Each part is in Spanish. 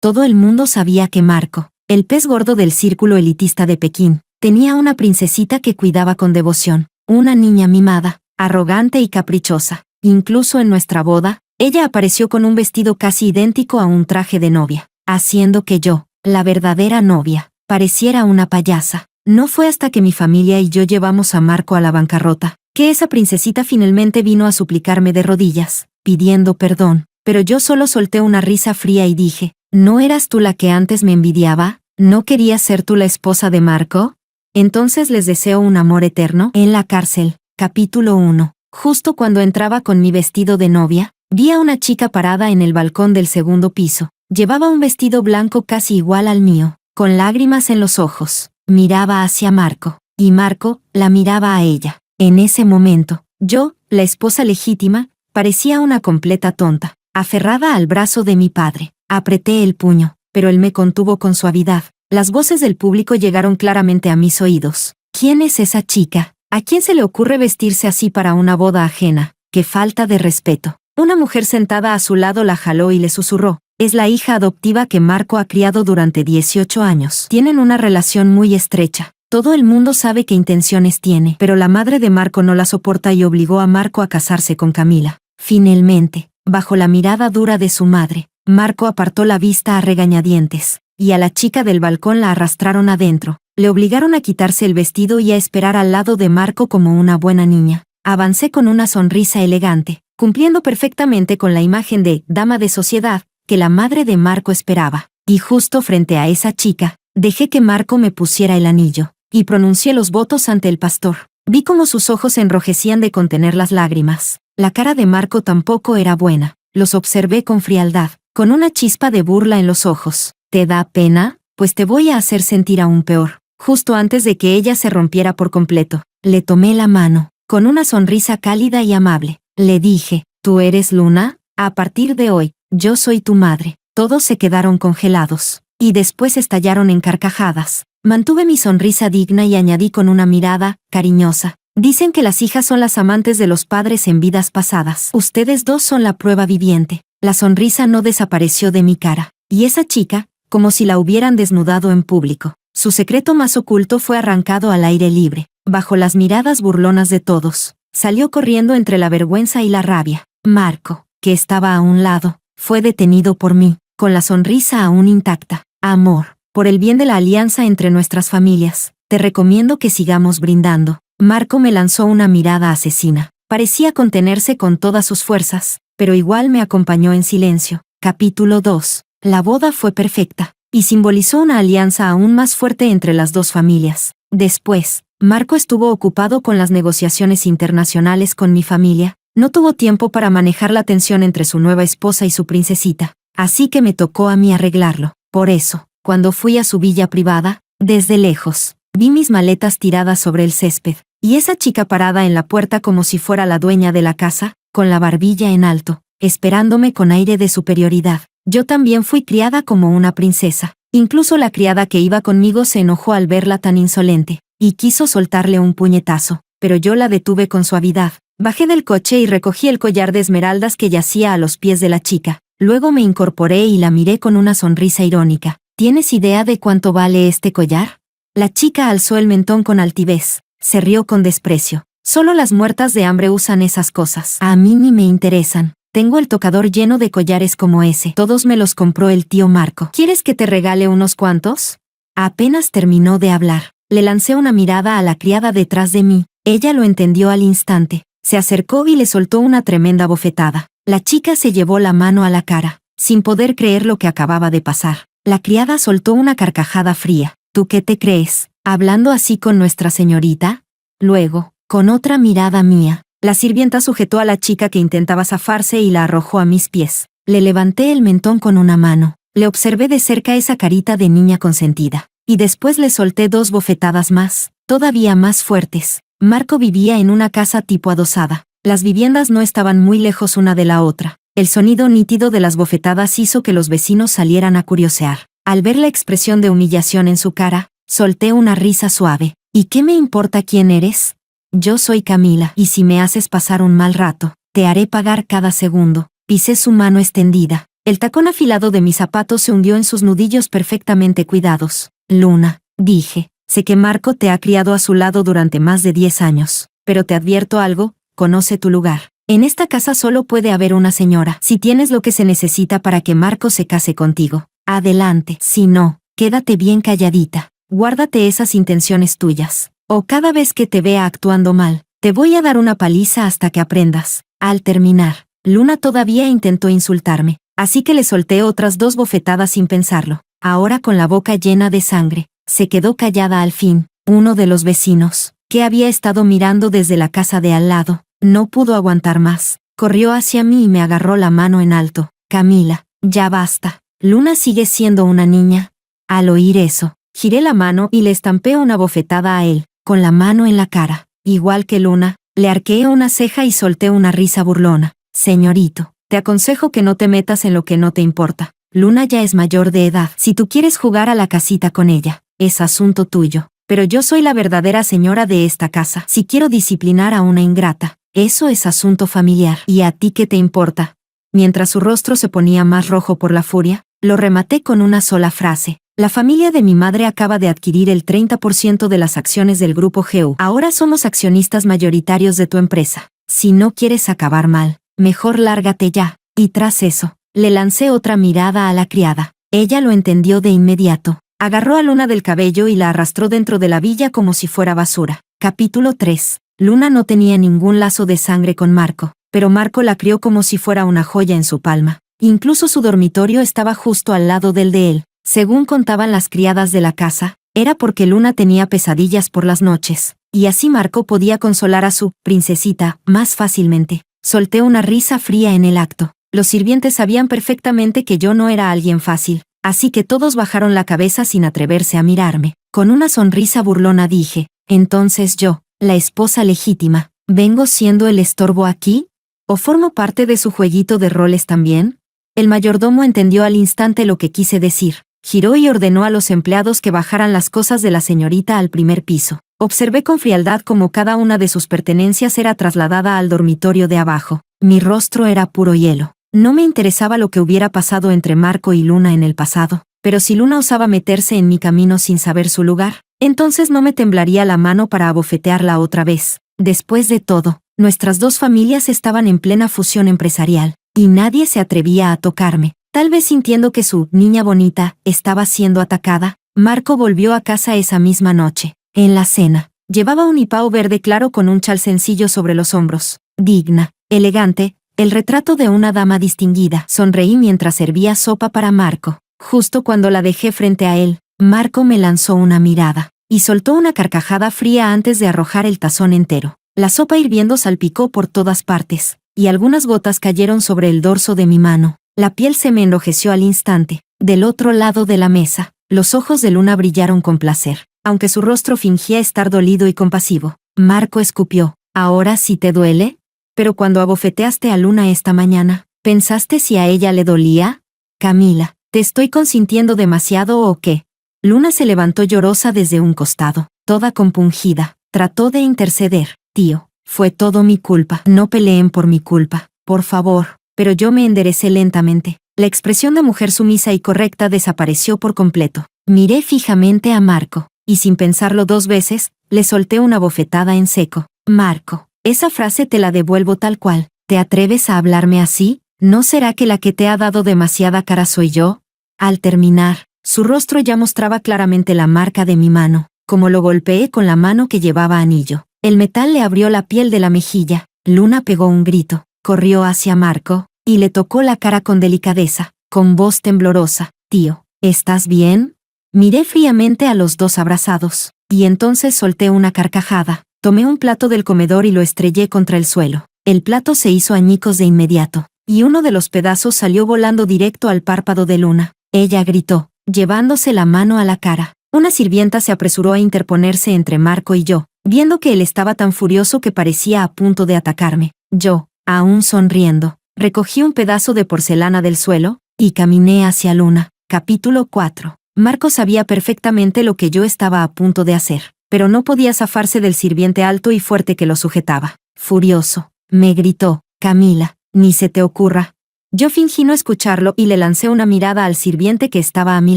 Todo el mundo sabía que Marco, el pez gordo del círculo elitista de Pekín, tenía una princesita que cuidaba con devoción, una niña mimada, arrogante y caprichosa. Incluso en nuestra boda, ella apareció con un vestido casi idéntico a un traje de novia, haciendo que yo, la verdadera novia, pareciera una payasa. No fue hasta que mi familia y yo llevamos a Marco a la bancarrota, que esa princesita finalmente vino a suplicarme de rodillas, pidiendo perdón, pero yo solo solté una risa fría y dije, ¿no eras tú la que antes me envidiaba? ¿No querías ser tú la esposa de Marco? Entonces les deseo un amor eterno. En la cárcel, capítulo 1. Justo cuando entraba con mi vestido de novia, vi a una chica parada en el balcón del segundo piso. Llevaba un vestido blanco casi igual al mío, con lágrimas en los ojos. Miraba hacia Marco, y Marco la miraba a ella. En ese momento, yo, la esposa legítima, parecía una completa tonta, aferrada al brazo de mi padre. Apreté el puño, pero él me contuvo con suavidad. Las voces del público llegaron claramente a mis oídos. ¿Quién es esa chica? ¿A quién se le ocurre vestirse así para una boda ajena? ¡Qué falta de respeto! Una mujer sentada a su lado la jaló y le susurró. Es la hija adoptiva que Marco ha criado durante 18 años. Tienen una relación muy estrecha. Todo el mundo sabe qué intenciones tiene, pero la madre de Marco no la soporta y obligó a Marco a casarse con Camila. Finalmente, bajo la mirada dura de su madre, Marco apartó la vista a regañadientes, y a la chica del balcón la arrastraron adentro. Le obligaron a quitarse el vestido y a esperar al lado de Marco como una buena niña. Avancé con una sonrisa elegante, cumpliendo perfectamente con la imagen de dama de sociedad que la madre de Marco esperaba. Y justo frente a esa chica, dejé que Marco me pusiera el anillo, y pronuncié los votos ante el pastor. Vi cómo sus ojos se enrojecían de contener las lágrimas. La cara de Marco tampoco era buena. Los observé con frialdad, con una chispa de burla en los ojos. ¿Te da pena? Pues te voy a hacer sentir aún peor. Justo antes de que ella se rompiera por completo, le tomé la mano, con una sonrisa cálida y amable. Le dije, ¿tú eres Luna? A partir de hoy, yo soy tu madre. Todos se quedaron congelados, y después estallaron en carcajadas. Mantuve mi sonrisa digna y añadí con una mirada cariñosa. Dicen que las hijas son las amantes de los padres en vidas pasadas. Ustedes dos son la prueba viviente. La sonrisa no desapareció de mi cara, y esa chica, como si la hubieran desnudado en público. Su secreto más oculto fue arrancado al aire libre, bajo las miradas burlonas de todos. Salió corriendo entre la vergüenza y la rabia. Marco, que estaba a un lado, fue detenido por mí, con la sonrisa aún intacta. Amor, por el bien de la alianza entre nuestras familias, te recomiendo que sigamos brindando. Marco me lanzó una mirada asesina. Parecía contenerse con todas sus fuerzas, pero igual me acompañó en silencio. Capítulo 2. La boda fue perfecta, y simbolizó una alianza aún más fuerte entre las dos familias. Después, Marco estuvo ocupado con las negociaciones internacionales con mi familia. No tuvo tiempo para manejar la tensión entre su nueva esposa y su princesita, así que me tocó a mí arreglarlo. Por eso, cuando fui a su villa privada, desde lejos, vi mis maletas tiradas sobre el césped, y esa chica parada en la puerta como si fuera la dueña de la casa, con la barbilla en alto, esperándome con aire de superioridad. Yo también fui criada como una princesa. Incluso la criada que iba conmigo se enojó al verla tan insolente, y quiso soltarle un puñetazo, pero yo la detuve con suavidad. Bajé del coche y recogí el collar de esmeraldas que yacía a los pies de la chica. Luego me incorporé y la miré con una sonrisa irónica. ¿Tienes idea de cuánto vale este collar? La chica alzó el mentón con altivez. Se rió con desprecio. Solo las muertas de hambre usan esas cosas. A mí ni me interesan. Tengo el tocador lleno de collares como ese. Todos me los compró el tío Marco. ¿Quieres que te regale unos cuantos? Apenas terminó de hablar, le lancé una mirada a la criada detrás de mí. Ella lo entendió al instante. Se acercó y le soltó una tremenda bofetada. La chica se llevó la mano a la cara, sin poder creer lo que acababa de pasar. La criada soltó una carcajada fría. ¿Tú qué te crees? ¿Hablando así con nuestra señorita? Luego, con otra mirada mía, la sirvienta sujetó a la chica que intentaba zafarse y la arrojó a mis pies. Le levanté el mentón con una mano. Le observé de cerca esa carita de niña consentida. Y después le solté 2 bofetadas más, todavía más fuertes. Marco vivía en una casa tipo adosada. Las viviendas no estaban muy lejos una de la otra. El sonido nítido de las bofetadas hizo que los vecinos salieran a curiosear. Al ver la expresión de humillación en su cara, solté una risa suave. ¿Y qué me importa quién eres? Yo soy Camila, y si me haces pasar un mal rato, te haré pagar cada segundo. Pisé su mano extendida. El tacón afilado de mi zapato se hundió en sus nudillos perfectamente cuidados. Luna, dije, sé que Marco te ha criado a su lado durante más de 10 años, pero te advierto algo, conoce tu lugar. En esta casa solo puede haber una señora. Si tienes lo que se necesita para que Marco se case contigo, adelante. Si no, quédate bien calladita. Guárdate esas intenciones tuyas. O cada vez que te vea actuando mal, te voy a dar una paliza hasta que aprendas. Al terminar, Luna todavía intentó insultarme, así que le solté otras 2 bofetadas sin pensarlo. Ahora con la boca llena de sangre, se quedó callada al fin. Uno de los vecinos, que había estado mirando desde la casa de al lado, no pudo aguantar más. Corrió hacia mí y me agarró la mano en alto. Camila, ya basta. Luna sigue siendo una niña. Al oír eso, giré la mano y le estampé una bofetada a él, con la mano en la cara. Igual que Luna, le arqueé una ceja y solté una risa burlona. Señorito, te aconsejo que no te metas en lo que no te importa. Luna ya es mayor de edad. Si tú quieres jugar a la casita con ella, es asunto tuyo. Pero yo soy la verdadera señora de esta casa. Si quiero disciplinar a una ingrata, eso es asunto familiar. ¿Y a ti qué te importa? Mientras su rostro se ponía más rojo por la furia, lo rematé con una sola frase. La familia de mi madre acaba de adquirir el 30% de las acciones del Grupo GU. Ahora somos accionistas mayoritarios de tu empresa. Si no quieres acabar mal, mejor lárgate ya. Y tras eso, le lancé otra mirada a la criada. Ella lo entendió de inmediato. Agarró a Luna del cabello y la arrastró dentro de la villa como si fuera basura. Capítulo 3. Luna no tenía ningún lazo de sangre con Marco, pero Marco la crió como si fuera una joya en su palma. Incluso su dormitorio estaba justo al lado del de él. Según contaban las criadas de la casa, era porque Luna tenía pesadillas por las noches, y así Marco podía consolar a su princesita más fácilmente. Solté una risa fría en el acto. Los sirvientes sabían perfectamente que yo no era alguien fácil, así que todos bajaron la cabeza sin atreverse a mirarme. Con una sonrisa burlona dije, entonces yo, la esposa legítima, ¿vengo siendo el estorbo aquí? ¿O formo parte de su jueguito de roles también? El mayordomo entendió al instante lo que quise decir. Giró y ordenó a los empleados que bajaran las cosas de la señorita al primer piso. Observé con frialdad cómo cada una de sus pertenencias era trasladada al dormitorio de abajo. Mi rostro era puro hielo. No me interesaba lo que hubiera pasado entre Marco y Luna en el pasado, pero si Luna osaba meterse en mi camino sin saber su lugar, entonces no me temblaría la mano para abofetearla otra vez. Después de todo, nuestras 2 familias estaban en plena fusión empresarial, y nadie se atrevía a tocarme. Tal vez sintiendo que su niña bonita estaba siendo atacada, Marco volvió a casa esa misma noche. En la cena, llevaba un hipao verde claro con un chal sencillo sobre los hombros. Digna, elegante, el retrato de una dama distinguida. Sonreí mientras servía sopa para Marco. Justo cuando la dejé frente a él, Marco me lanzó una mirada, y soltó una carcajada fría antes de arrojar el tazón entero. La sopa hirviendo salpicó por todas partes, y algunas gotas cayeron sobre el dorso de mi mano. La piel se me enrojeció al instante. Del otro lado de la mesa, los ojos de Luna brillaron con placer, aunque su rostro fingía estar dolido y compasivo. Marco escupió. ¿Ahora sí te duele? Pero cuando abofeteaste a Luna esta mañana, ¿pensaste si a ella le dolía? Camila, ¿te estoy consintiendo demasiado o qué? Luna se levantó llorosa desde un costado, toda compungida. Trató de interceder. Tío, fue todo mi culpa. No peleen por mi culpa, por favor. Pero yo me enderecé lentamente. La expresión de mujer sumisa y correcta desapareció por completo. Miré fijamente a Marco, y sin pensarlo 2 veces, le solté una bofetada en seco. Marco, esa frase te la devuelvo tal cual. ¿Te atreves a hablarme así? ¿No será que la que te ha dado demasiada cara soy yo? Al terminar, su rostro ya mostraba claramente la marca de mi mano, como lo golpeé con la mano que llevaba anillo. El metal le abrió la piel de la mejilla. Luna pegó un grito, corrió hacia Marco, y le tocó la cara con delicadeza, con voz temblorosa. Tío, ¿estás bien? Miré fríamente a los 2 abrazados, y entonces solté una carcajada. Tomé un plato del comedor y lo estrellé contra el suelo. El plato se hizo añicos de inmediato, y uno de los pedazos salió volando directo al párpado de Luna. Ella gritó, llevándose la mano a la cara. Una sirvienta se apresuró a interponerse entre Marco y yo, viendo que él estaba tan furioso que parecía a punto de atacarme. Yo, aún sonriendo, recogí un pedazo de porcelana del suelo, y caminé hacia Luna. Capítulo 4. Marco sabía perfectamente lo que yo estaba a punto de hacer, pero no podía zafarse del sirviente alto y fuerte que lo sujetaba. Furioso, me gritó, Camila, ni se te ocurra. Yo fingí no escucharlo y le lancé una mirada al sirviente que estaba a mi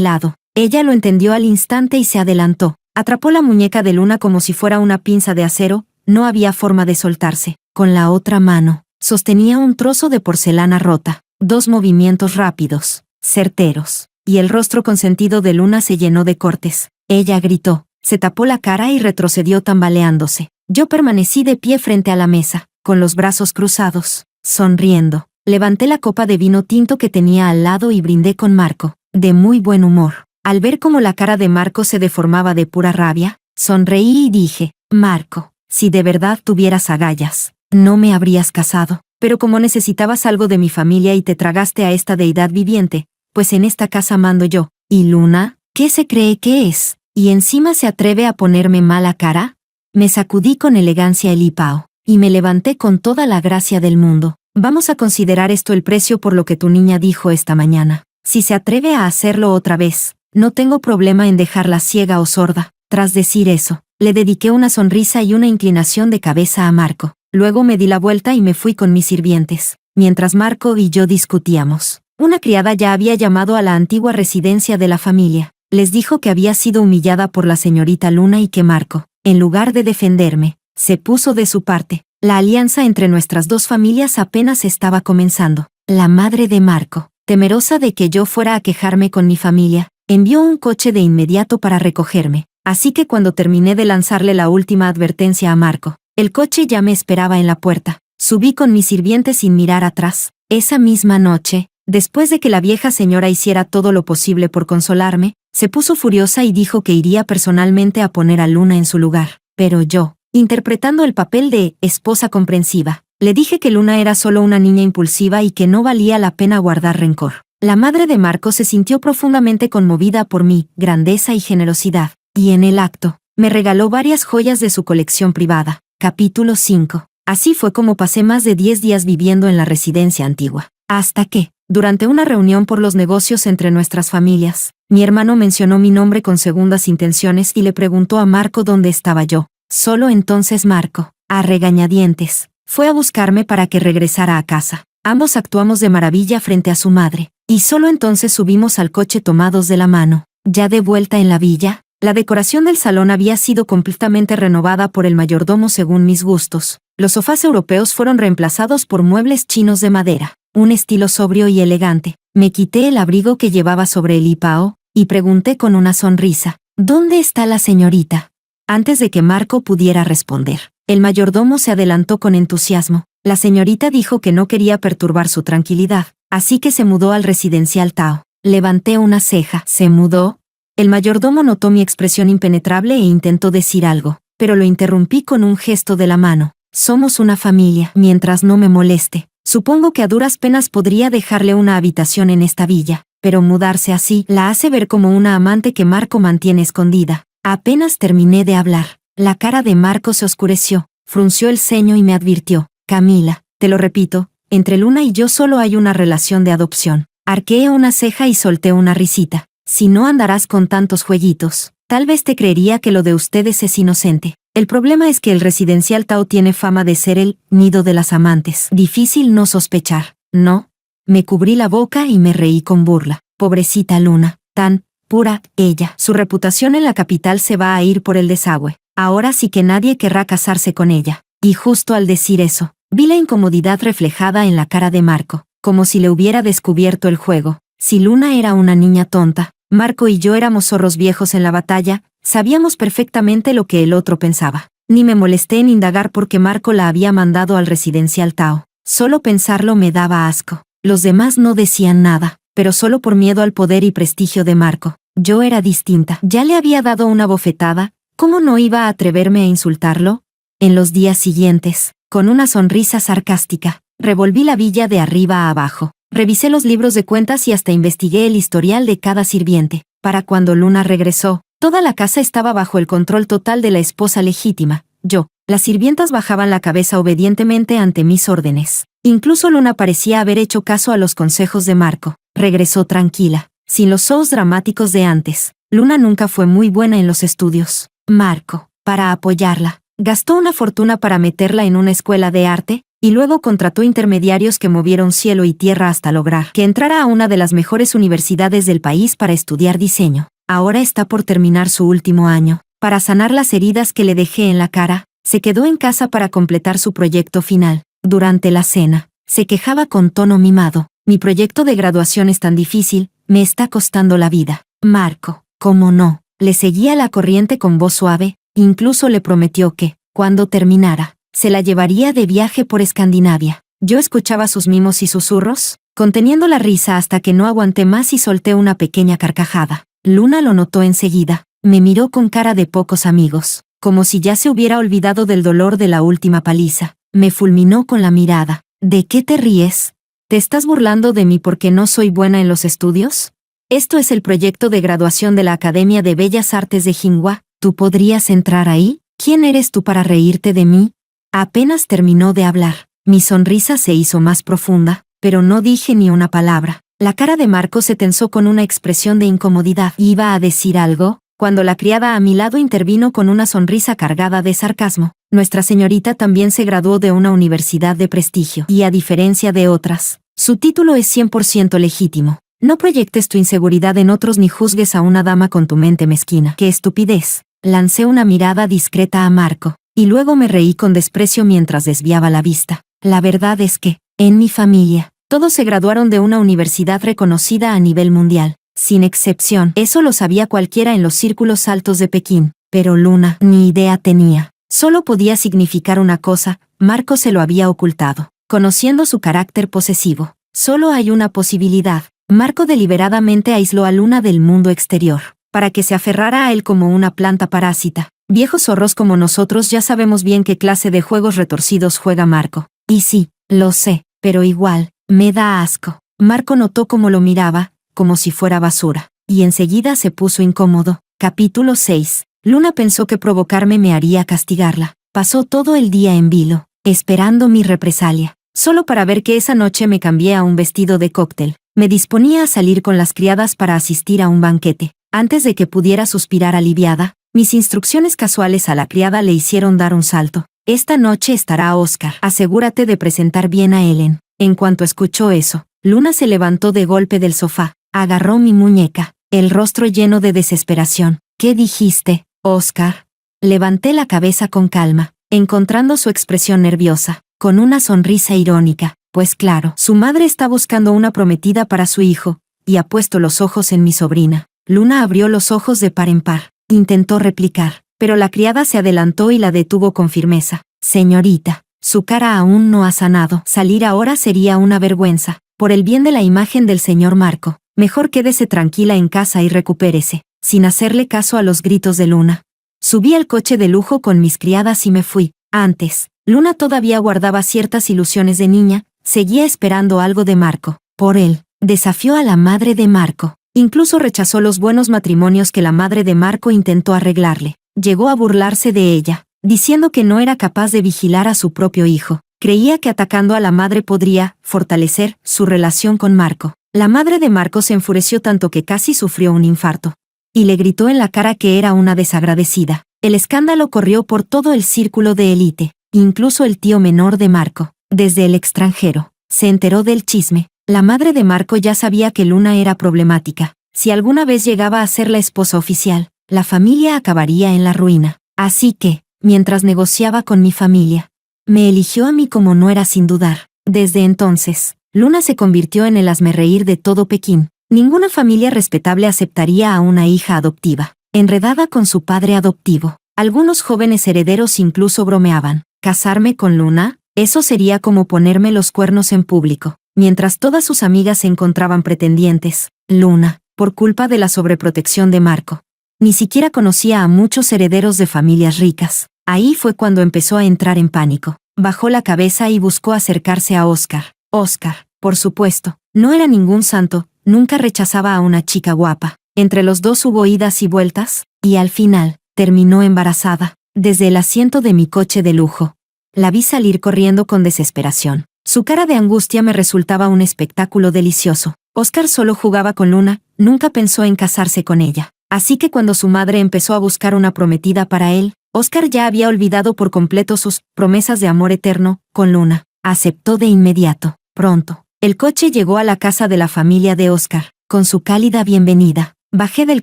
lado. Ella lo entendió al instante y se adelantó. Atrapó la muñeca de Luna como si fuera una pinza de acero, no había forma de soltarse. Con la otra mano, sostenía un trozo de porcelana rota. 2 movimientos rápidos, certeros, y el rostro consentido de Luna se llenó de cortes. Ella gritó, se tapó la cara y retrocedió tambaleándose. Yo permanecí de pie frente a la mesa, con los brazos cruzados, sonriendo. Levanté la copa de vino tinto que tenía al lado y brindé con Marco, de muy buen humor. Al ver cómo la cara de Marco se deformaba de pura rabia, sonreí y dije, Marco, si de verdad tuvieras agallas, no me habrías casado, pero como necesitabas algo de mi familia y te tragaste a esta deidad viviente, pues en esta casa mando yo. ¿Y Luna? ¿Qué se cree que es? ¿Y encima se atreve a ponerme mala cara? Me sacudí con elegancia el hipao, y me levanté con toda la gracia del mundo. Vamos a considerar esto el precio por lo que tu niña dijo esta mañana. Si se atreve a hacerlo otra vez, no tengo problema en dejarla ciega o sorda. Tras decir eso, le dediqué una sonrisa y una inclinación de cabeza a Marco. Luego me di la vuelta y me fui con mis sirvientes. Mientras Marco y yo discutíamos, una criada ya había llamado a la antigua residencia de la familia. Les dijo que había sido humillada por la señorita Luna y que Marco, en lugar de defenderme, se puso de su parte. La alianza entre nuestras dos familias apenas estaba comenzando. La madre de Marco, temerosa de que yo fuera a quejarme con mi familia, envió un coche de inmediato para recogerme. Así que cuando terminé de lanzarle la última advertencia a Marco, el coche ya me esperaba en la puerta. Subí con mis sirvientes sin mirar atrás. Esa misma noche, después de que la vieja señora hiciera todo lo posible por consolarme, se puso furiosa y dijo que iría personalmente a poner a Luna en su lugar. Pero yo, interpretando el papel de esposa comprensiva, le dije que Luna era solo una niña impulsiva y que no valía la pena guardar rencor. La madre de Marco se sintió profundamente conmovida por mi grandeza y generosidad, y en el acto, me regaló varias joyas de su colección privada. Capítulo 5. Así fue como pasé más de 10 días viviendo en la residencia antigua. Hasta que, durante una reunión por los negocios entre nuestras familias, mi hermano mencionó mi nombre con segundas intenciones y le preguntó a Marco dónde estaba yo. Solo entonces Marco, a regañadientes, fue a buscarme para que regresara a casa. Ambos actuamos de maravilla frente a su madre, y solo entonces subimos al coche tomados de la mano. Ya de vuelta en la villa, la decoración del salón había sido completamente renovada por el mayordomo según mis gustos. Los sofás europeos fueron reemplazados por muebles chinos de madera, un estilo sobrio y elegante. Me quité el abrigo que llevaba sobre el hipao, y pregunté con una sonrisa, ¿dónde está la señorita? Antes de que Marco pudiera responder, el mayordomo se adelantó con entusiasmo. La señorita dijo que no quería perturbar su tranquilidad, así que se mudó al residencial Tao. Levanté una ceja. ¿Se mudó? El mayordomo notó mi expresión impenetrable e intentó decir algo, pero lo interrumpí con un gesto de la mano. Somos una familia, mientras no me moleste. Supongo que a duras penas podría dejarle una habitación en esta villa, pero mudarse así la hace ver como una amante que Marco mantiene escondida. Apenas terminé de hablar, la cara de Marco se oscureció, frunció el ceño y me advirtió, Camila, te lo repito, entre Luna y yo solo hay una relación de adopción. Arqueé una ceja y solté una risita. Si no andarás con tantos jueguitos, tal vez te creería que lo de ustedes es inocente. El problema es que el residencial Tao tiene fama de ser el nido de las amantes. Difícil no sospechar, ¿no? Me cubrí la boca y me reí con burla. Pobrecita Luna, tan pura ella. Su reputación en la capital se va a ir por el desagüe. Ahora sí que nadie querrá casarse con ella. Y justo al decir eso, vi la incomodidad reflejada en la cara de Marco, como si le hubiera descubierto el juego. Si Luna era una niña tonta, Marco y yo éramos zorros viejos en la batalla, sabíamos perfectamente lo que el otro pensaba. Ni me molesté en indagar por qué Marco la había mandado al residencial Tao. Solo pensarlo me daba asco. Los demás no decían nada, pero solo por miedo al poder y prestigio de Marco. Yo era distinta. Ya le había dado una bofetada, ¿cómo no iba a atreverme a insultarlo? En los días siguientes, con una sonrisa sarcástica, revolví la villa de arriba a abajo. Revisé los libros de cuentas y hasta investigué el historial de cada sirviente. Para cuando Luna regresó, toda la casa estaba bajo el control total de la esposa legítima, yo. Las sirvientas bajaban la cabeza obedientemente ante mis órdenes. Incluso Luna parecía haber hecho caso a los consejos de Marco. Regresó tranquila, sin los shows dramáticos de antes. Luna nunca fue muy buena en los estudios. Marco, para apoyarla, gastó una fortuna para meterla en una escuela de arte, y luego contrató intermediarios que movieron cielo y tierra hasta lograr que entrara a una de las mejores universidades del país para estudiar diseño. Ahora está por terminar su último año. Para sanar las heridas que le dejé en la cara, se quedó en casa para completar su proyecto final. Durante la cena, se quejaba con tono mimado. Mi proyecto de graduación es tan difícil, me está costando la vida. Marco, ¿cómo no? Le seguía la corriente con voz suave, incluso le prometió que, cuando terminara, se la llevaría de viaje por Escandinavia. Yo escuchaba sus mimos y susurros, conteniendo la risa hasta que no aguanté más y solté una pequeña carcajada. Luna lo notó enseguida, me miró con cara de pocos amigos, como si ya se hubiera olvidado del dolor de la última paliza. Me fulminó con la mirada. ¿De qué te ríes? ¿Te estás burlando de mí porque no soy buena en los estudios? Esto es el proyecto de graduación de la Academia de Bellas Artes de Jinhua. ¿Tú podrías entrar ahí? ¿Quién eres tú para reírte de mí? Apenas terminó de hablar. Mi sonrisa se hizo más profunda, pero no dije ni una palabra. La cara de Marco se tensó con una expresión de incomodidad. ¿Iba a decir algo? Cuando la criada a mi lado intervino con una sonrisa cargada de sarcasmo. Nuestra señorita también se graduó de una universidad de prestigio, y a diferencia de otras, su título es 100% legítimo. No proyectes tu inseguridad en otros ni juzgues a una dama con tu mente mezquina. ¡Qué estupidez! Lancé una mirada discreta a Marco, y luego me reí con desprecio mientras desviaba la vista. La verdad es que, en mi familia, todos se graduaron de una universidad reconocida a nivel mundial, sin excepción. Eso lo sabía cualquiera en los círculos altos de Pekín, pero Luna ni idea tenía. Solo podía significar una cosa, Marco se lo había ocultado. Conociendo su carácter posesivo, solo hay una posibilidad. Marco deliberadamente aisló a Luna del mundo exterior, para que se aferrara a él como una planta parásita. Viejos zorros como nosotros ya sabemos bien qué clase de juegos retorcidos juega Marco. Y sí, lo sé, pero igual, me da asco. Marco notó cómo lo miraba, como si fuera basura, y enseguida se puso incómodo. Capítulo 6. Luna pensó que provocarme me haría castigarla. Pasó todo el día en vilo, esperando mi represalia, solo para ver que esa noche me cambié a un vestido de cóctel. Me disponía a salir con las criadas para asistir a un banquete. Antes de que pudiera suspirar aliviada, mis instrucciones casuales a la criada le hicieron dar un salto. Esta noche estará Oscar. Asegúrate de presentar bien a Ellen. En cuanto escuchó eso, Luna se levantó de golpe del sofá, agarró mi muñeca, el rostro lleno de desesperación. ¿Qué dijiste, Oscar? Levanté la cabeza con calma, encontrando su expresión nerviosa, con una sonrisa irónica. Pues claro, su madre está buscando una prometida para su hijo, y ha puesto los ojos en mi sobrina. Luna abrió los ojos de par en par. Intentó replicar, pero la criada se adelantó y la detuvo con firmeza. Señorita, su cara aún no ha sanado. Salir ahora sería una vergüenza. Por el bien de la imagen del señor Marco, mejor quédese tranquila en casa y recupérese, sin hacerle caso a los gritos de Luna. Subí al coche de lujo con mis criadas y me fui. Antes, Luna todavía guardaba ciertas ilusiones de niña, seguía esperando algo de Marco. Por él, desafió a la madre de Marco. Incluso rechazó los buenos matrimonios que la madre de Marco intentó arreglarle. Llegó a burlarse de ella, diciendo que no era capaz de vigilar a su propio hijo. Creía que atacando a la madre podría fortalecer su relación con Marco. La madre de Marco se enfureció tanto que casi sufrió un infarto. Y le gritó en la cara que era una desagradecida. El escándalo corrió por todo el círculo de élite, incluso el tío menor de Marco, desde el extranjero, se enteró del chisme. La madre de Marco ya sabía que Luna era problemática. Si alguna vez llegaba a ser la esposa oficial, la familia acabaría en la ruina. Así que, mientras negociaba con mi familia, me eligió a mí como nuera sin dudar. Desde entonces, Luna se convirtió en el hazmerreír de todo Pekín. Ninguna familia respetable aceptaría a una hija adoptiva, enredada con su padre adoptivo. Algunos jóvenes herederos incluso bromeaban. ¿Casarme con Luna? Eso sería como ponerme los cuernos en público. Mientras todas sus amigas se encontraban pretendientes, Luna, por culpa de la sobreprotección de Marco, ni siquiera conocía a muchos herederos de familias ricas. Ahí fue cuando empezó a entrar en pánico. Bajó la cabeza y buscó acercarse a Oscar. Oscar, por supuesto, no era ningún santo, nunca rechazaba a una chica guapa. Entre los dos hubo idas y vueltas, y al final, terminó embarazada, desde el asiento de mi coche de lujo. La vi salir corriendo con desesperación. Su cara de angustia me resultaba un espectáculo delicioso. Oscar solo jugaba con Luna, nunca pensó en casarse con ella. Así que cuando su madre empezó a buscar una prometida para él, Oscar ya había olvidado por completo sus promesas de amor eterno con Luna. aceptó de inmediato. Pronto, el coche llegó a la casa de la familia de Oscar, con su cálida bienvenida. Bajé del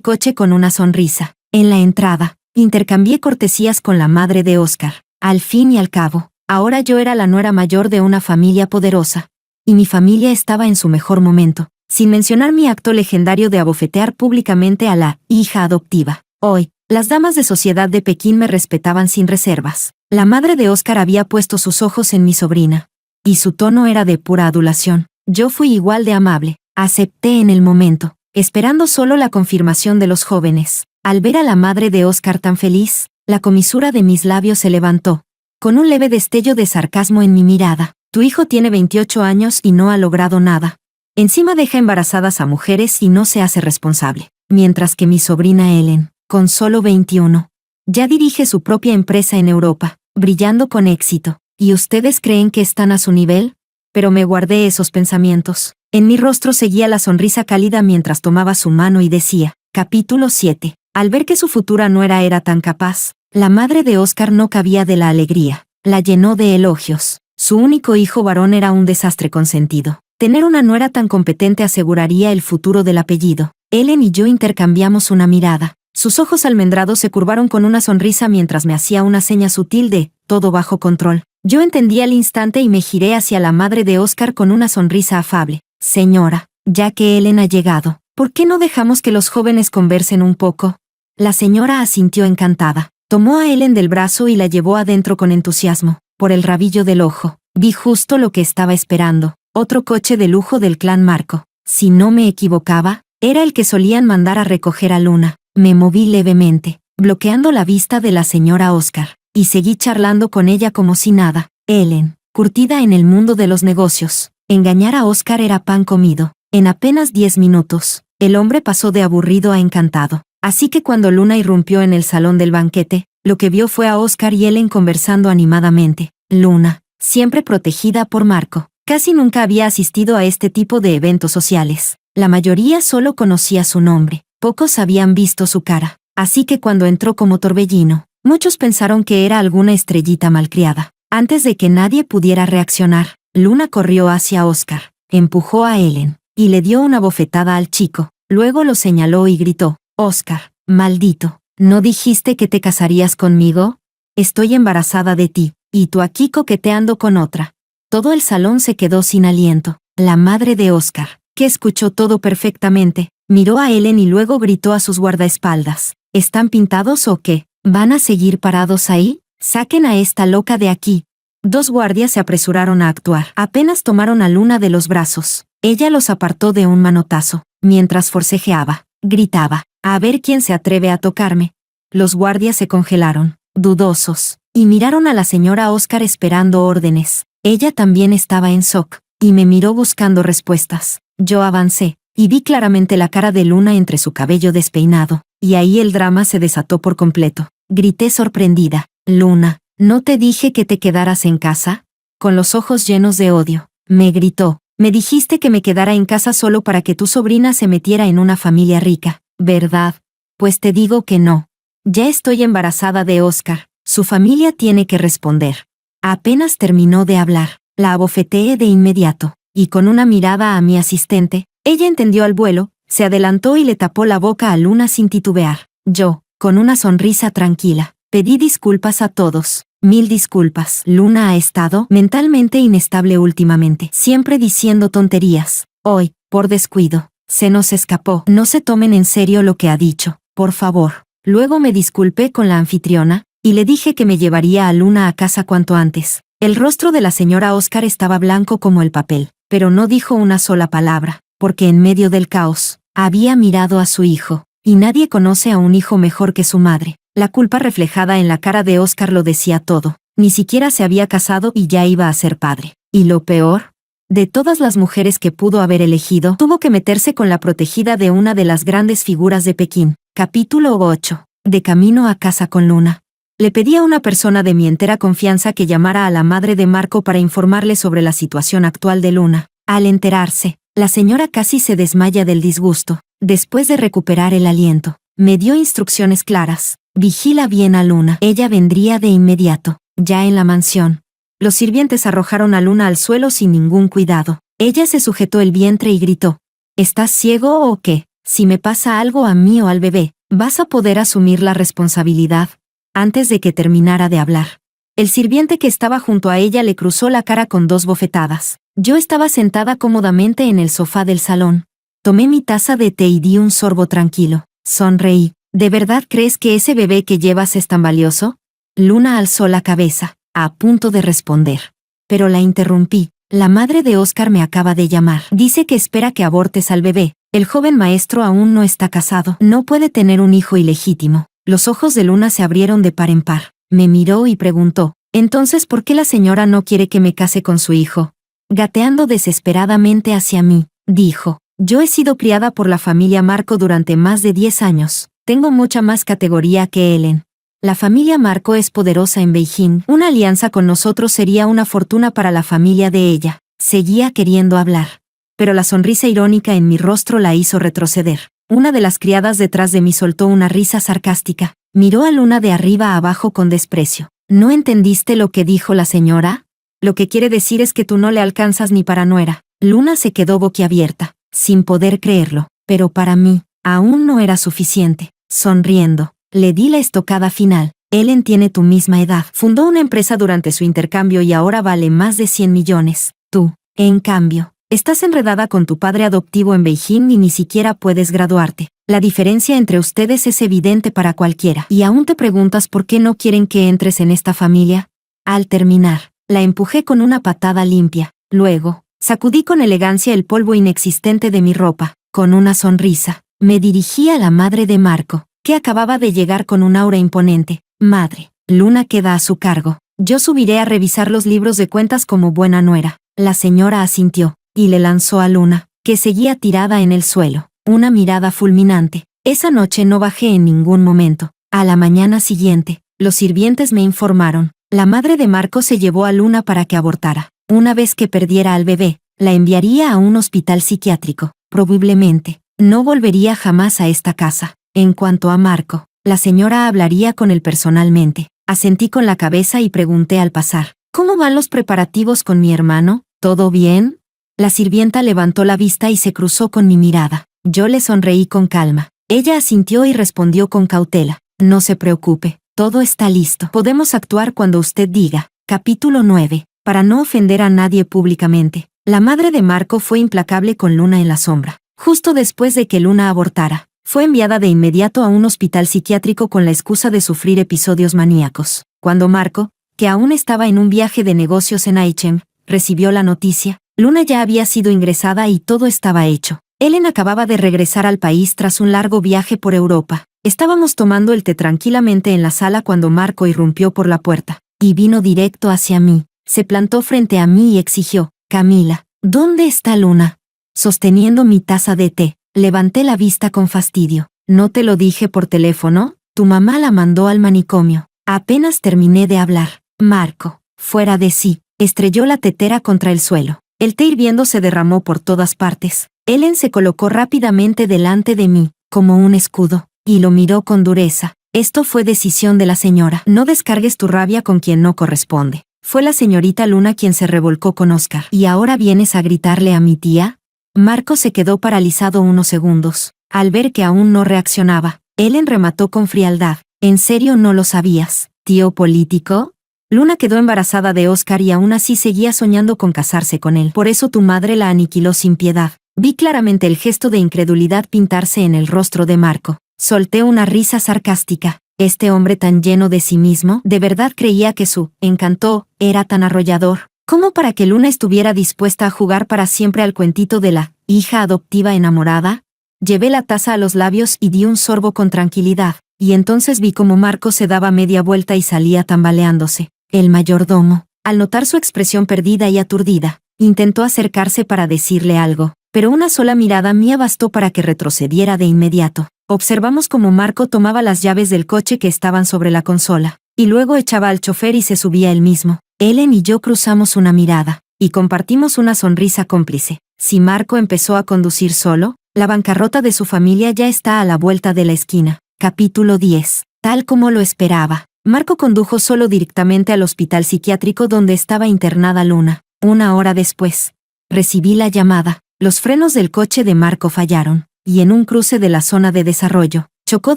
coche con una sonrisa. En la entrada, intercambié cortesías con la madre de Oscar. Al fin y al cabo, ahora yo era la nuera mayor de una familia poderosa. Y mi familia estaba en su mejor momento, sin mencionar mi acto legendario de abofetear públicamente a la hija adoptiva. Hoy, las damas de sociedad de Pekín me respetaban sin reservas. La madre de Oscar había puesto sus ojos en mi sobrina. Y su tono era de pura adulación. Yo fui igual de amable. Acepté en el momento, esperando solo la confirmación de los jóvenes. Al ver a la madre de Oscar tan feliz, la comisura de mis labios se levantó, con un leve destello de sarcasmo en mi mirada. Tu hijo tiene 28 años y no ha logrado nada. Encima deja embarazadas a mujeres y no se hace responsable. Mientras que mi sobrina Ellen, con solo 21, ya dirige su propia empresa en Europa, brillando con éxito. ¿Y ustedes creen que están a su nivel? Pero me guardé esos pensamientos. En mi rostro seguía la sonrisa cálida mientras tomaba su mano y decía, capítulo 7. Al ver que su futura nuera era tan capaz, la madre de Oscar no cabía de la alegría. La llenó de elogios. Su único hijo varón era un desastre consentido. Tener una nuera tan competente aseguraría el futuro del apellido. Ellen y yo intercambiamos una mirada. Sus ojos almendrados se curvaron con una sonrisa mientras me hacía una seña sutil de, todo bajo control. Yo entendí al instante y me giré hacia la madre de Oscar con una sonrisa afable. Señora, ya que Ellen ha llegado, ¿por qué no dejamos que los jóvenes conversen un poco? La señora asintió encantada. Tomó a Ellen del brazo y la llevó adentro con entusiasmo. Por el rabillo del ojo, vi justo lo que estaba esperando. Otro coche de lujo del clan Marco. Si no me equivocaba, era el que solían mandar a recoger a Luna. Me moví levemente, bloqueando la vista de la señora Oscar, y seguí charlando con ella como si nada. Ellen, curtida en el mundo de los negocios, engañar a Oscar era pan comido. En apenas 10 minutos, el hombre pasó de aburrido a encantado. Así que cuando Luna irrumpió en el salón del banquete, lo que vio fue a Oscar y Ellen conversando animadamente. Luna, siempre protegida por Marco, casi nunca había asistido a este tipo de eventos sociales. La mayoría solo conocía su nombre, pocos habían visto su cara. Así que cuando entró como torbellino, muchos pensaron que era alguna estrellita malcriada. Antes de que nadie pudiera reaccionar, Luna corrió hacia Oscar, empujó a Ellen, y le dio una bofetada al chico. Luego lo señaló y gritó, Oscar, maldito, ¿no dijiste que te casarías conmigo? Estoy embarazada de ti, y tú aquí coqueteando con otra. Todo el salón se quedó sin aliento. La madre de Oscar, que escuchó todo perfectamente, miró a Ellen y luego gritó a sus guardaespaldas, ¿están pintados o qué? ¿Van a seguir parados ahí? Saquen a esta loca de aquí. 2 guardias se apresuraron a actuar. Apenas tomaron a Luna de los brazos. Ella los apartó de un manotazo. Mientras forcejeaba, gritaba, a ver quién se atreve a tocarme. Los guardias se congelaron, dudosos, y miraron a la señora Oscar esperando órdenes. Ella también estaba en shock, y me miró buscando respuestas. Yo avancé, y vi claramente la cara de Luna entre su cabello despeinado, y ahí el drama se desató por completo. Grité sorprendida, Luna, ¿no te dije que te quedaras en casa? Con los ojos llenos de odio, me gritó, me dijiste que me quedara en casa solo para que tu sobrina se metiera en una familia rica, ¿verdad? Pues te digo que no. Ya estoy embarazada de Oscar, su familia tiene que responder. Apenas terminó de hablar, la abofeteé de inmediato, y con una mirada a mi asistente, ella entendió al vuelo, se adelantó y le tapó la boca a Luna sin titubear. Yo, con una sonrisa tranquila, pedí disculpas a todos. 1000 disculpas. Luna ha estado mentalmente inestable últimamente, siempre diciendo tonterías. Hoy, por descuido, se nos escapó. No se tomen en serio lo que ha dicho, por favor. Luego me disculpé con la anfitriona, y le dije que me llevaría a Luna a casa cuanto antes. El rostro de la señora Oscar estaba blanco como el papel, pero no dijo una sola palabra, porque en medio del caos, había mirado a su hijo, y nadie conoce a un hijo mejor que su madre. La culpa reflejada en la cara de Oscar lo decía todo. Ni siquiera se había casado y ya iba a ser padre. Y lo peor, de todas las mujeres que pudo haber elegido, tuvo que meterse con la protegida de una de las grandes figuras de Pekín. Capítulo 8. De camino a casa con Luna. Le pedí a una persona de mi entera confianza que llamara a la madre de Marco para informarle sobre la situación actual de Luna. Al enterarse, la señora casi se desmaya del disgusto. Después de recuperar el aliento, me dio instrucciones claras. Vigila bien a Luna. Ella vendría de inmediato, ya en la mansión. Los sirvientes arrojaron a Luna al suelo sin ningún cuidado. Ella se sujetó el vientre y gritó: ¿estás ciego o qué? Si me pasa algo a mí o al bebé, ¿vas a poder asumir la responsabilidad? Antes de que terminara de hablar, el sirviente que estaba junto a ella le cruzó la cara con 2 bofetadas. Yo estaba sentada cómodamente en el sofá del salón. Tomé mi taza de té y di un sorbo tranquilo. Sonreí. ¿De verdad crees que ese bebé que llevas es tan valioso? Luna alzó la cabeza, a punto de responder. Pero la interrumpí. La madre de Oscar me acaba de llamar. Dice que espera que abortes al bebé. El joven maestro aún no está casado. No puede tener un hijo ilegítimo. Los ojos de Luna se abrieron de par en par. Me miró y preguntó: ¿entonces por qué la señora no quiere que me case con su hijo? Gateando desesperadamente hacia mí, dijo: yo he sido criada por la familia Marco durante más de 10 años. Tengo mucha más categoría que Ellen. La familia Marco es poderosa en Beijing. Una alianza con nosotros sería una fortuna para la familia de ella. Seguía queriendo hablar. Pero la sonrisa irónica en mi rostro la hizo retroceder. Una de las criadas detrás de mí soltó una risa sarcástica. Miró a Luna de arriba a abajo con desprecio. ¿No entendiste lo que dijo la señora? Lo que quiere decir es que tú no le alcanzas ni para nuera. Luna se quedó boquiabierta, sin poder creerlo. Pero para mí, aún no era suficiente. Sonriendo, le di la estocada final. Ellen tiene tu misma edad. Fundó una empresa durante su intercambio y ahora vale más de 100 millones. Tú, en cambio, estás enredada con tu padre adoptivo en Beijing y ni siquiera puedes graduarte. La diferencia entre ustedes es evidente para cualquiera. ¿Y aún te preguntas por qué no quieren que entres en esta familia? Al terminar, la empujé con una patada limpia. Luego, sacudí con elegancia el polvo inexistente de mi ropa. Con una sonrisa, me dirigí a la madre de Marco, que acababa de llegar con un aura imponente. Madre, Luna queda a su cargo. Yo subiré a revisar los libros de cuentas como buena nuera. La señora asintió, y le lanzó a Luna, que seguía tirada en el suelo, una mirada fulminante. Esa noche no bajé en ningún momento. A la mañana siguiente, los sirvientes me informaron. La madre de Marco se llevó a Luna para que abortara. Una vez que perdiera al bebé, la enviaría a un hospital psiquiátrico. Probablemente, no volvería jamás a esta casa. En cuanto a Marco, la señora hablaría con él personalmente. Asentí con la cabeza y pregunté al pasar: ¿cómo van los preparativos con mi hermano? ¿Todo bien? La sirvienta levantó la vista y se cruzó con mi mirada. Yo le sonreí con calma. Ella asintió y respondió con cautela: no se preocupe, todo está listo. Podemos actuar cuando usted diga. Capítulo 9. Para no ofender a nadie públicamente, la madre de Marco fue implacable con Luna en la sombra. Justo después de que Luna abortara, fue enviada de inmediato a un hospital psiquiátrico con la excusa de sufrir episodios maníacos. Cuando Marco, que aún estaba en un viaje de negocios en Aichem, recibió la noticia, Luna ya había sido ingresada y todo estaba hecho. Ellen acababa de regresar al país tras un largo viaje por Europa. Estábamos tomando el té tranquilamente en la sala cuando Marco irrumpió por la puerta, y vino directo hacia mí. Se plantó frente a mí y exigió: Camila, ¿dónde está Luna? Sosteniendo mi taza de té, levanté la vista con fastidio. ¿No te lo dije por teléfono? Tu mamá la mandó al manicomio. Apenas terminé de hablar, Marco, fuera de sí, estrelló la tetera contra el suelo. El té hirviendo se derramó por todas partes. Ellen se colocó rápidamente delante de mí, como un escudo, y lo miró con dureza. Esto fue decisión de la señora. No descargues tu rabia con quien no corresponde. Fue la señorita Luna quien se revolcó con Oscar. ¿Y ahora vienes a gritarle a mi tía? Marco se quedó paralizado unos segundos. Al ver que aún no reaccionaba, Ellen remató con frialdad: ¿en serio no lo sabías, tío político? Luna quedó embarazada de Oscar y aún así seguía soñando con casarse con él. Por eso tu madre la aniquiló sin piedad. Vi claramente el gesto de incredulidad pintarse en el rostro de Marco. Solté una risa sarcástica. Este hombre tan lleno de sí mismo, ¿de verdad creía que su encanto era tan arrollador como para que Luna estuviera dispuesta a jugar para siempre al cuentito de la hija adoptiva enamorada? Llevé la taza a los labios y di un sorbo con tranquilidad, y entonces vi cómo Marco se daba media vuelta y salía tambaleándose. El mayordomo, al notar su expresión perdida y aturdida, intentó acercarse para decirle algo, pero una sola mirada mía bastó para que retrocediera de inmediato. Observamos cómo Marco tomaba las llaves del coche que estaban sobre la consola, y luego echaba al chofer y se subía él mismo. Ellen y yo cruzamos una mirada, y compartimos una sonrisa cómplice. Si Marco empezó a conducir solo, la bancarrota de su familia ya está a la vuelta de la esquina. Capítulo 10. Tal como lo esperaba, Marco condujo solo directamente al hospital psiquiátrico donde estaba internada Luna. 1 hora después, recibí la llamada. Los frenos del coche de Marco fallaron, y en un cruce de la zona de desarrollo, chocó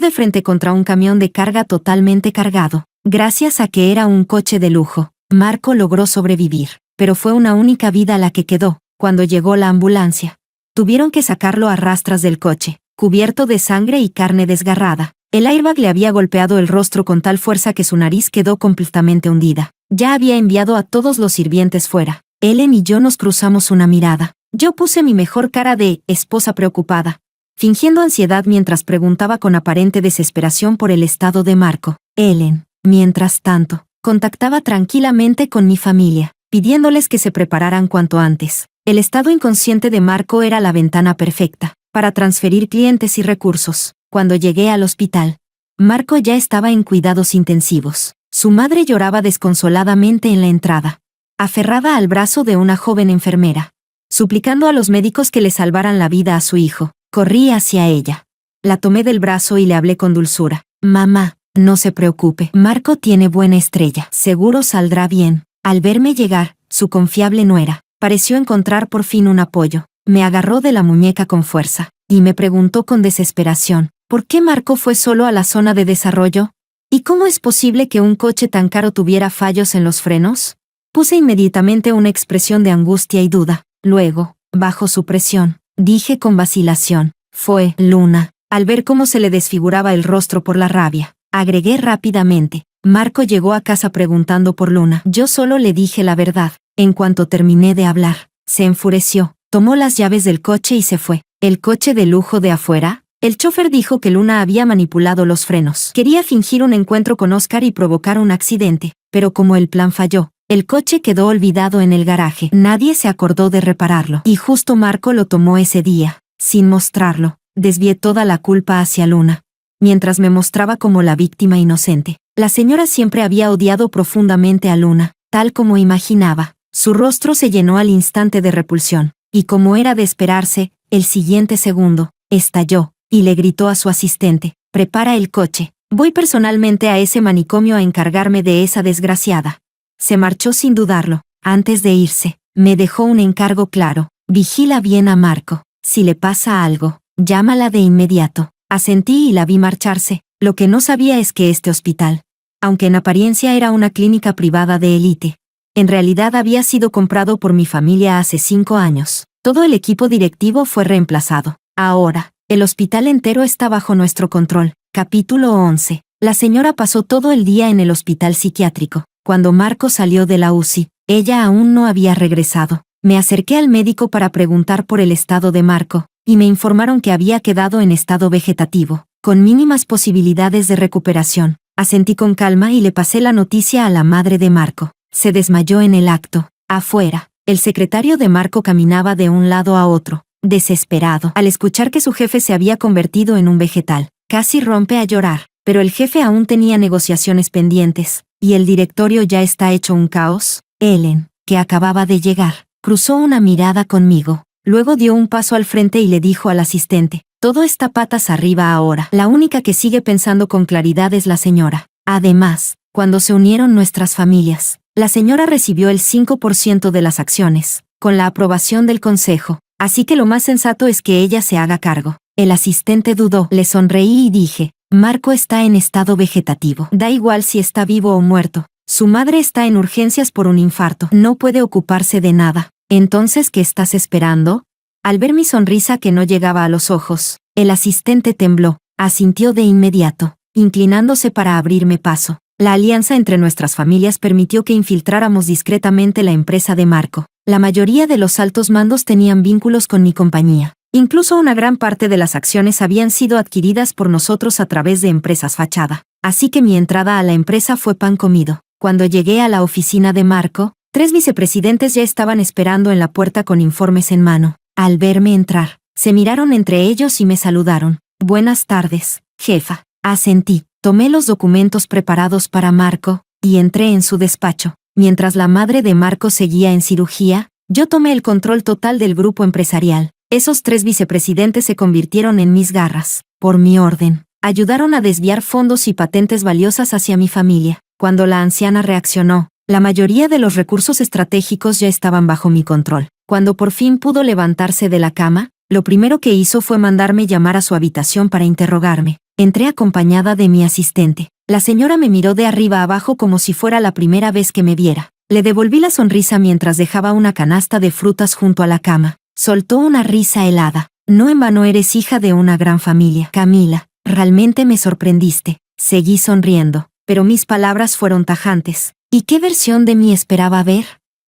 de frente contra un camión de carga totalmente cargado. Gracias a que era un coche de lujo, Marco logró sobrevivir, pero fue una única vida la que quedó. Cuando llegó la ambulancia, tuvieron que sacarlo a rastras del coche, cubierto de sangre y carne desgarrada. El airbag le había golpeado el rostro con tal fuerza que su nariz quedó completamente hundida. Ya había enviado a todos los sirvientes fuera. Ellen y yo nos cruzamos una mirada. Yo puse mi mejor cara de esposa preocupada, fingiendo ansiedad mientras preguntaba con aparente desesperación por el estado de Marco. Ellen, mientras tanto, contactaba tranquilamente con mi familia, pidiéndoles que se prepararan cuanto antes. El estado inconsciente de Marco era la ventana perfecta para transferir clientes y recursos. Cuando llegué al hospital, Marco ya estaba en cuidados intensivos. Su madre lloraba desconsoladamente en la entrada, aferrada al brazo de una joven enfermera, suplicando a los médicos que le salvaran la vida a su hijo. Corrí hacia ella. La tomé del brazo y le hablé con dulzura. Mamá, no se preocupe, Marco tiene buena estrella. Seguro saldrá bien. Al verme llegar, su confiable nuera pareció encontrar por fin un apoyo. Me agarró de la muñeca con fuerza, y me preguntó con desesperación, ¿por qué Marco fue solo a la zona de desarrollo? ¿Y cómo es posible que un coche tan caro tuviera fallos en los frenos? Puse inmediatamente una expresión de angustia y duda. Luego, bajo su presión, dije con vacilación, fue Luna. Al ver cómo se le desfiguraba el rostro por la rabia, agregué rápidamente, Marco llegó a casa preguntando por Luna. Yo solo le dije la verdad. En cuanto terminé de hablar, se enfureció, tomó las llaves del coche y se fue. ¿El coche de lujo de afuera? El chofer dijo que Luna había manipulado los frenos. Quería fingir un encuentro con Oscar y provocar un accidente, pero como el plan falló, el coche quedó olvidado en el garaje. Nadie se acordó de repararlo. Y justo Marco lo tomó ese día. Sin mostrarlo, desvié toda la culpa hacia Luna, mientras me mostraba como la víctima inocente. La señora siempre había odiado profundamente a Luna, tal como imaginaba. Su rostro se llenó al instante de repulsión, y como era de esperarse, el siguiente segundo, estalló, y le gritó a su asistente, «Prepara el coche, voy personalmente a ese manicomio a encargarme de esa desgraciada». Se marchó sin dudarlo. Antes de irse, me dejó un encargo claro, vigila bien a Marco, si le pasa algo, llámala de inmediato. Asentí y la vi marcharse. Lo que no sabía es que este hospital, aunque en apariencia era una clínica privada de élite, en realidad había sido comprado por mi familia hace 5 años. Todo el equipo directivo fue reemplazado. Ahora, el hospital entero está bajo nuestro control. Capítulo 11. La señora pasó todo el día en el hospital psiquiátrico. Cuando Marco salió de la UCI, ella aún no había regresado. Me acerqué al médico para preguntar por el estado de Marco, y me informaron que había quedado en estado vegetativo, con mínimas posibilidades de recuperación. Asentí con calma y le pasé la noticia a la madre de Marco. Se desmayó en el acto. Afuera, el secretario de Marco caminaba de un lado a otro, desesperado, al escuchar que su jefe se había convertido en un vegetal. Casi rompe a llorar, pero el jefe aún tenía negociaciones pendientes, y el directorio ya está hecho un caos. Ellen, que acababa de llegar, cruzó una mirada conmigo, luego dio un paso al frente y le dijo al asistente, «Todo está patas arriba ahora. La única que sigue pensando con claridad es la señora». Además, cuando se unieron nuestras familias, la señora recibió el 5% de las acciones, con la aprobación del consejo, así que lo más sensato es que ella se haga cargo. El asistente dudó, le sonreí y dije, Marco está en estado vegetativo. Da igual si está vivo o muerto. Su madre está en urgencias por un infarto. No puede ocuparse de nada. Entonces, ¿qué estás esperando? Al ver mi sonrisa que no llegaba a los ojos, el asistente tembló, asintió de inmediato, inclinándose para abrirme paso. La alianza entre nuestras familias permitió que infiltráramos discretamente la empresa de Marco. La mayoría de los altos mandos tenían vínculos con mi compañía. Incluso una gran parte de las acciones habían sido adquiridas por nosotros a través de empresas fachada. Así que mi entrada a la empresa fue pan comido. Cuando llegué a la oficina de Marco, 3 vicepresidentes ya estaban esperando en la puerta con informes en mano. Al verme entrar, se miraron entre ellos y me saludaron. «Buenas tardes, jefa». Asentí. Tomé los documentos preparados para Marco, y entré en su despacho. Mientras la madre de Marco seguía en cirugía, yo tomé el control total del grupo empresarial. Esos 3 vicepresidentes se convirtieron en mis garras. Por mi orden, ayudaron a desviar fondos y patentes valiosas hacia mi familia. Cuando la anciana reaccionó, la mayoría de los recursos estratégicos ya estaban bajo mi control. Cuando por fin pudo levantarse de la cama, lo primero que hizo fue mandarme llamar a su habitación para interrogarme. Entré acompañada de mi asistente. La señora me miró de arriba abajo como si fuera la primera vez que me viera. Le devolví la sonrisa mientras dejaba una canasta de frutas junto a la cama. Soltó una risa helada. No en vano eres hija de una gran familia. Camila, realmente me sorprendiste. Seguí sonriendo, pero mis palabras fueron tajantes. ¿Y qué versión de mí esperaba ver?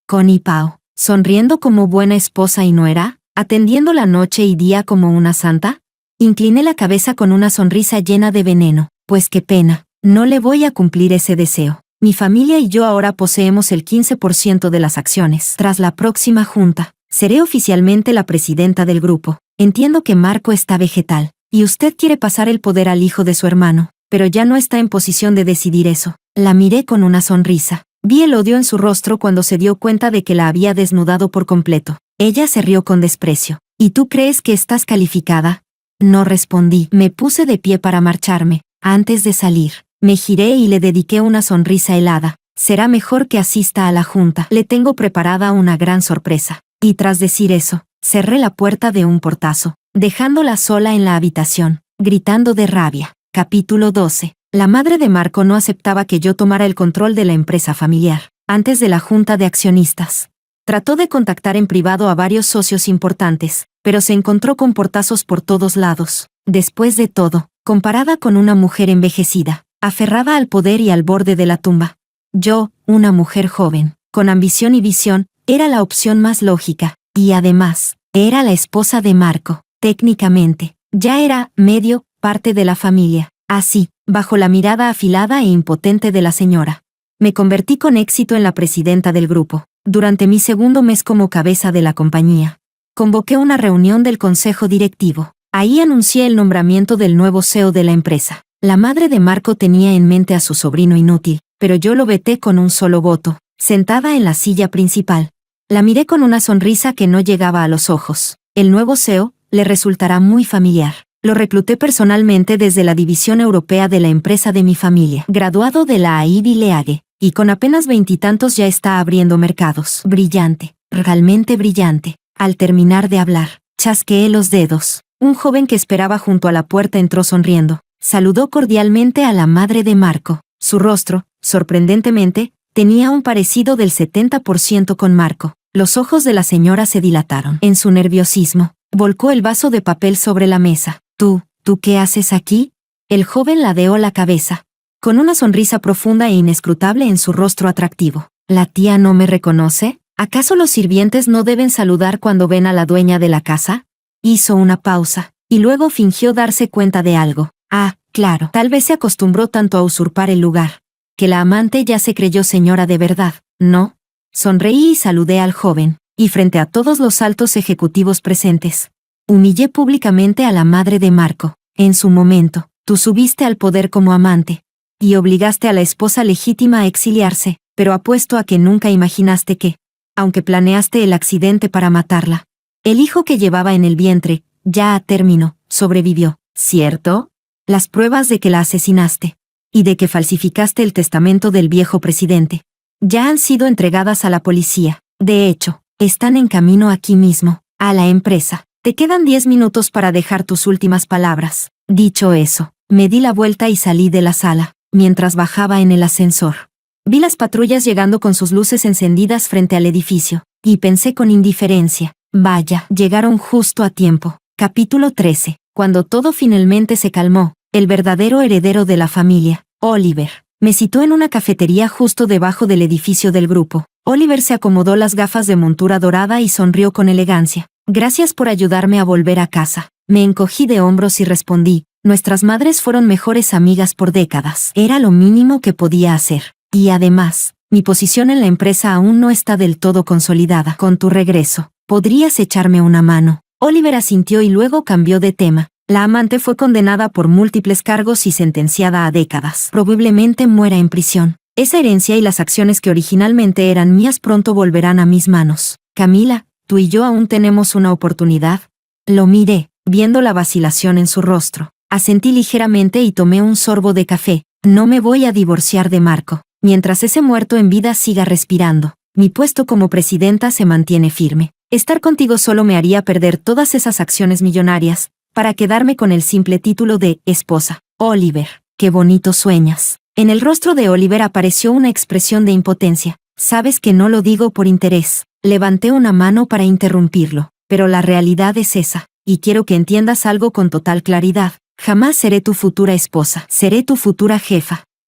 Connie Pao, sonriendo como buena esposa y nuera, atendiendo la noche y día como una santa. Incliné la cabeza con una sonrisa llena de veneno. Pues qué pena, no le voy a cumplir ese deseo. Mi familia y yo ahora poseemos el 15% de las acciones. Tras la próxima junta, seré oficialmente la presidenta del grupo. Entiendo que Marco está vegetal, y usted quiere pasar el poder al hijo de su hermano, pero ya no está en posición de decidir eso. La miré con una sonrisa. Vi el odio en su rostro cuando se dio cuenta de que la había desnudado por completo. Ella se rió con desprecio. ¿Y tú crees que estás calificada? No respondí. Me puse de pie para marcharme. Antes de salir, me giré y le dediqué una sonrisa helada. Será mejor que asista a la junta. Le tengo preparada una gran sorpresa. Y tras decir eso, cerré la puerta de un portazo, dejándola sola en la habitación, gritando de rabia. Capítulo 12. La madre de Marco no aceptaba que yo tomara el control de la empresa familiar. Antes de la junta de accionistas, trató de contactar en privado a varios socios importantes, pero se encontró con portazos por todos lados. Después de todo, comparada con una mujer envejecida, aferrada al poder y al borde de la tumba, yo, una mujer joven, con ambición y visión, era la opción más lógica, y además, era la esposa de Marco. Técnicamente, ya era, medio, parte de la familia. Así, bajo la mirada afilada e impotente de la señora, me convertí con éxito en la presidenta del grupo. Durante mi segundo mes como cabeza de la compañía, convoqué una reunión del consejo directivo. Ahí anuncié el nombramiento del nuevo CEO de la empresa. La madre de Marco tenía en mente a su sobrino inútil, pero yo lo veté con un solo voto, sentada en la silla principal. La miré con una sonrisa que no llegaba a los ojos. El nuevo CEO le resultará muy familiar. Lo recluté personalmente desde la división europea de la empresa de mi familia, graduado de la Ivy League, y con apenas 20 y tantos ya está abriendo mercados. Brillante, realmente brillante. Al terminar de hablar, chasqueé los dedos. Un joven que esperaba junto a la puerta entró sonriendo. Saludó cordialmente a la madre de Marco. Su rostro, sorprendentemente, tenía un parecido del 70% con Marco. Los ojos de la señora se dilataron. En su nerviosismo, volcó el vaso de papel sobre la mesa. ¿Tú qué haces aquí? El joven ladeó la cabeza, con una sonrisa profunda e inescrutable en su rostro atractivo. ¿La tía no me reconoce? ¿Acaso los sirvientes no deben saludar cuando ven a la dueña de la casa? Hizo una pausa, y luego fingió darse cuenta de algo. Ah, claro, tal vez se acostumbró tanto a usurpar el lugar, que la amante ya se creyó señora de verdad, ¿no? Sonreí y saludé al joven, y frente a todos los altos ejecutivos presentes, humillé públicamente a la madre de Marco. En su momento, tú subiste al poder como amante, y obligaste a la esposa legítima a exiliarse, pero apuesto a que nunca imaginaste que, aunque planeaste el accidente para matarla, el hijo que llevaba en el vientre, ya a término, sobrevivió, ¿cierto? Las pruebas de que la asesinaste, y de que falsificaste el testamento del viejo presidente, ya han sido entregadas a la policía. De hecho, están en camino aquí mismo, a la empresa. Te quedan 10 minutos para dejar tus últimas palabras. Dicho eso, me di la vuelta y salí de la sala. Mientras bajaba en el ascensor, vi las patrullas llegando con sus luces encendidas frente al edificio, y pensé con indiferencia, vaya, llegaron justo a tiempo. Capítulo 13. Cuando todo finalmente se calmó, el verdadero heredero de la familia, Oliver, me citó en una cafetería justo debajo del edificio del grupo. Oliver se acomodó las gafas de montura dorada y sonrió con elegancia. Gracias por ayudarme a volver a casa. Me encogí de hombros y respondí, nuestras madres fueron mejores amigas por décadas. Era lo mínimo que podía hacer. Y además, mi posición en la empresa aún no está del todo consolidada. Con tu regreso, ¿podrías echarme una mano? Oliver asintió y luego cambió de tema. La amante fue condenada por múltiples cargos y sentenciada a décadas. Probablemente muera en prisión. Esa herencia y las acciones que originalmente eran mías pronto volverán a mis manos. Camila, ¿tú y yo aún tenemos una oportunidad? Lo miré, viendo la vacilación en su rostro. Asentí ligeramente y tomé un sorbo de café. No me voy a divorciar de Marco. Mientras ese muerto en vida siga respirando, mi puesto como presidenta se mantiene firme. Estar contigo solo me haría perder todas esas acciones millonarias, para quedarme con el simple título de esposa. Oliver, qué bonito sueñas. En el rostro de Oliver apareció una expresión de impotencia. Sabes que no lo digo por interés. Levanté una mano para interrumpirlo, pero la realidad es esa, y quiero que entiendas algo con total claridad. Jamás seré tu futura esposa, seré tu futura jefa.